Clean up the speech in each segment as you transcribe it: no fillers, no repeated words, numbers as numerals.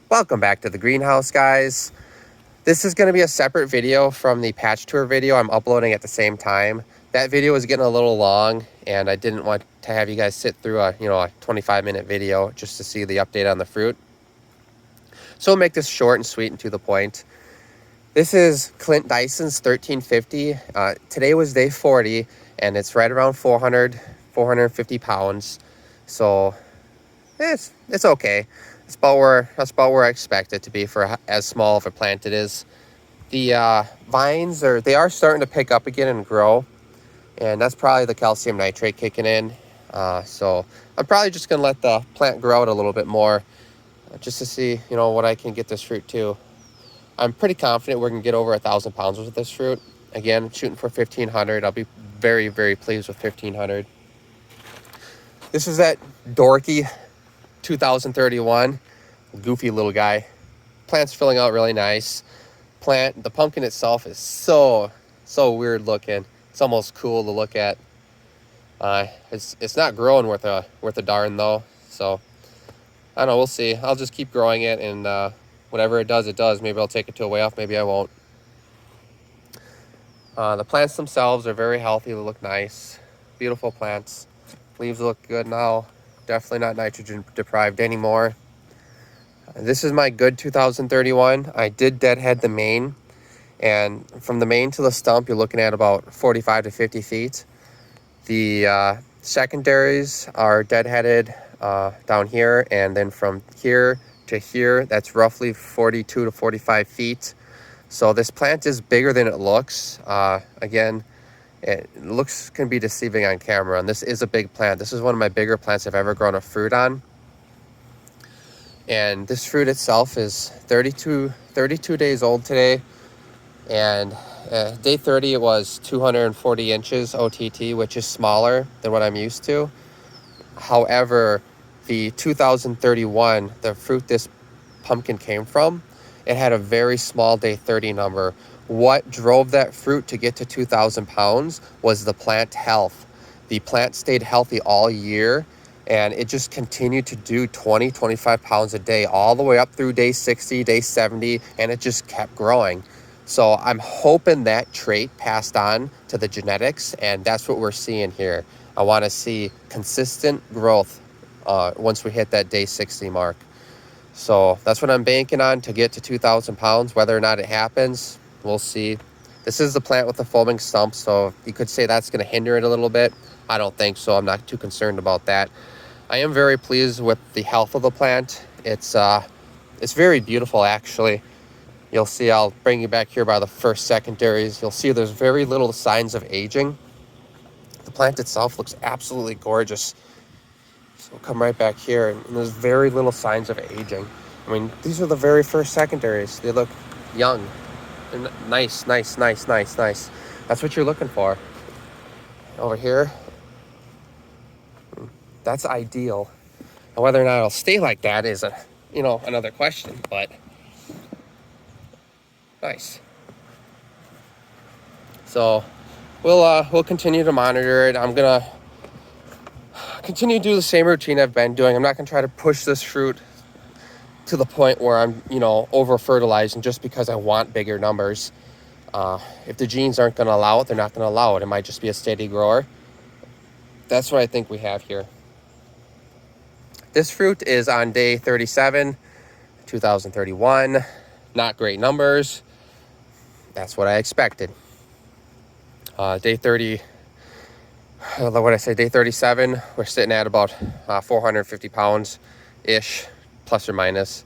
Welcome back to the greenhouse, guys. This is going to be a separate video from the patch tour video I'm uploading at the same time. That video is getting a little long, and I didn't want to have you guys sit through a 25-minute video just to see the update on the fruit. So we'll make this short and sweet and to the point. This is Clint Dyson's 1350. Today was day 40, and it's right around 450 pounds. So it's okay. That's about where I expect it to be for as small of a plant it is. The vines they are starting to pick up again and grow, and that's probably the calcium nitrate kicking in. So I'm probably just gonna let the plant grow out a little bit more, just to see what I can get this fruit to. I'm pretty confident we're gonna get over 1,000 pounds with this fruit. Again, shooting for 1,500. I'll be very, very pleased with 1,500. This is that dorky 2031, goofy little guy. Plant's filling out really nice. The pumpkin itself is so weird looking. It's almost cool to look at. It's not growing worth a darn though. So I don't know. We'll see. I'll just keep growing it, and whatever it does, it does. Maybe I'll take it to a way off. Maybe I won't. The plants themselves are very healthy. They look nice. Beautiful plants. Leaves look good now. Definitely not nitrogen deprived anymore. This is my good 2031. I did deadhead the main, and from the main to the stump, you're looking at about 45 to 50 feet. The secondaries are deadheaded down here, and then from here to here, that's roughly 42 to 45 feet. So this plant is bigger than it looks. Again, it can be deceiving on camera, and this is a big plant. This is one of my bigger plants I've ever grown a fruit on. And this fruit itself is 32 days old today. And day 30, it was 240 inches OTT, which is smaller than what I'm used to. However, the 2031, the fruit this pumpkin came from, it had a very small day 30 number. What drove that fruit to get to 2,000 pounds was the plant health. The plant stayed healthy all year, and it just continued to do 25 pounds a day all the way up through day 60, day 70, and it just kept growing. So I'm hoping that trait passed on to the genetics, and that's what we're seeing here. I want to see consistent growth once we hit that day 60 mark. So that's what I'm banking on to get to 2,000 pounds. Whether or not it happens, we'll see. This is the plant with the foaming stump, so you could say that's going to hinder it a little bit. I don't think so. I'm not too concerned about that. I am very pleased with the health of the plant. It's very beautiful, actually. You'll see, I'll bring you back here by the first secondaries. You'll see there's very little signs of aging. The plant itself looks absolutely gorgeous. So we'll come right back here, and there's very little signs of aging. I mean, these are the very first secondaries. They look young. They're nice. That's what you're looking for. Over here, that's ideal. Now, whether or not it'll stay like that is another question, but nice. So we'll continue to monitor it. I'm gonna continue to do the same routine I've been doing. I'm not gonna try to push this fruit to the point where I'm over fertilizing just because I want bigger numbers. If the genes aren't gonna allow it, they're not gonna allow it. It might just be a steady grower. That's what I think we have here. This fruit is on day 37, 2031. Not great numbers. That's what I expected. Day 30, day 37, we're sitting at about 450 pounds-ish, plus or minus.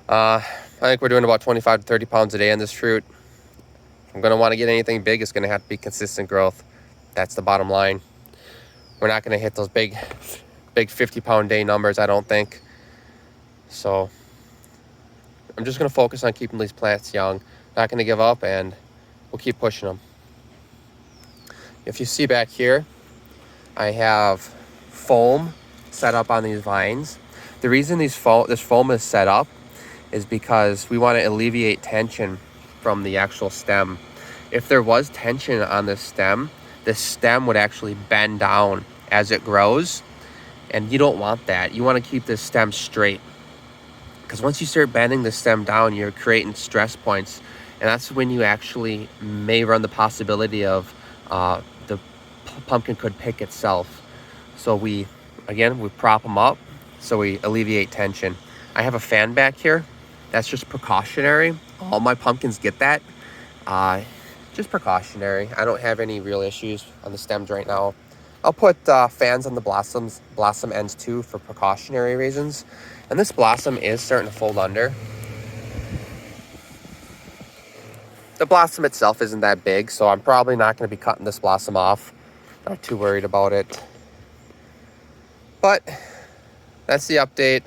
I think we're doing about 25 to 30 pounds a day on this fruit. If I'm going to want to get anything big, it's going to have to be consistent growth. That's the bottom line. We're not going to hit those big 50-pound day numbers, I don't think. So I'm just going to focus on keeping these plants young. Not going to give up, and we'll keep pushing them. If you see back here, I have foam set up on these vines. The reason this foam is set up is because we want to alleviate tension from the actual stem. If there was tension on the stem would actually bend down as it grows, and you don't want that. You want to keep this stem straight. because once you start bending the stem down, you're creating stress points, and that's when you actually may run the possibility of the pumpkin could pick itself. So we prop them up so we alleviate tension. I have a fan back here. That's just precautionary. All my pumpkins get that. Just precautionary. I don't have any real issues on the stems right now. I'll put fans on the blossom ends too for precautionary reasons. And this blossom is starting to fold under. The blossom itself isn't that big, so I'm probably not going to be cutting this blossom off. Not too worried about it. But that's the update.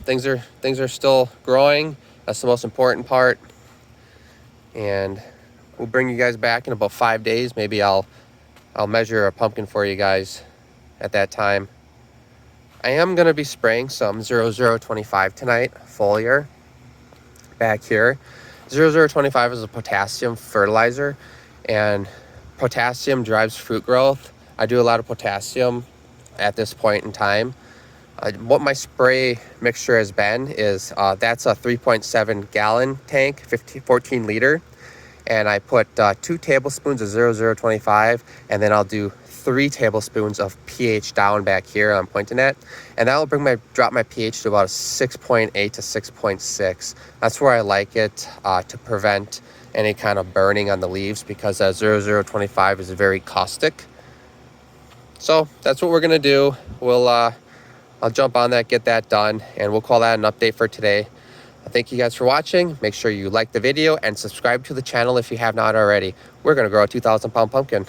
Things are still growing. That's the most important part. And we'll bring you guys back in about 5 days. Maybe I'll measure a pumpkin for you guys at that time. I am going to be spraying some 0025 tonight, foliar, back here. 0025 is a potassium fertilizer, and potassium drives fruit growth. I do a lot of potassium at this point in time. What my spray mixture has been is that's a 3.7 gallon tank, 14 liter. And I put 2 tablespoons of 0025, and then I'll do 3 tablespoons of pH down back here I'm pointing at. And that will drop my pH to about a 6.8 to 6.6. That's where I like it to prevent any kind of burning on the leaves, because 0025 is very caustic. So that's what we're gonna do. I'll jump on that, get that done, and we'll call that an update for today. Thank you guys for watching. Make sure you like the video and subscribe to the channel if you have not already. We're gonna grow a 2,000 pound pumpkin.